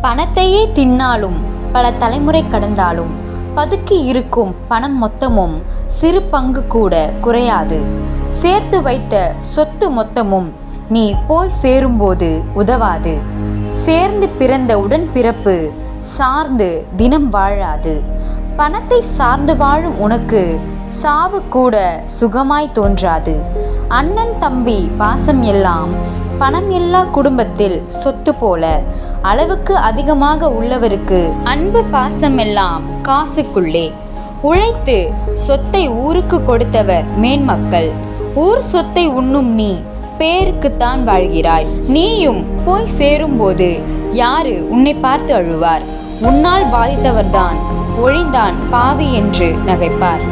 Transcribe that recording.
பணத்தையே தின்னாலும் பல தலைமுறை கடந்தாலும் பதுக்கி இருக்கும் பணம் மொத்தமும் சிறு பங்கு கூட குறையாது. சேர்த்து வைத்த சொத்து மொத்தமும் நீ போய் சேரும்போது உதவாது. சேர்ந்து பிறந்த உடன்பிறப்பு சார்ந்து தினம் வாழாது. பணத்தை சார்ந்து வாழும் உனக்கு சாவு கூட சுகமாய் தோன்றாது. அண்ணன் தம்பி பாசம் எல்லாம் பணம் எல்லா குடும்பத்தில் சொத்து போல. அளவுக்கு அதிகமாக உள்ளவருக்கு அன்பு பாசம் எல்லாம் காசுக்குள்ளே. உழைத்து சொத்தை ஊருக்கு கொடுத்தவர் மேன்மக்கள். ஊர் சொத்தை உண்ணும் நீ பேருக்குத்தான் வாழ்கிறாய். நீயும் போய் சேரும்போது யாரு உன்னை பார்த்து அழுவார்? உன்னால் பாதித்தவர்தான் ஒழிந்தான் பாவி என்று நகைப்பார்.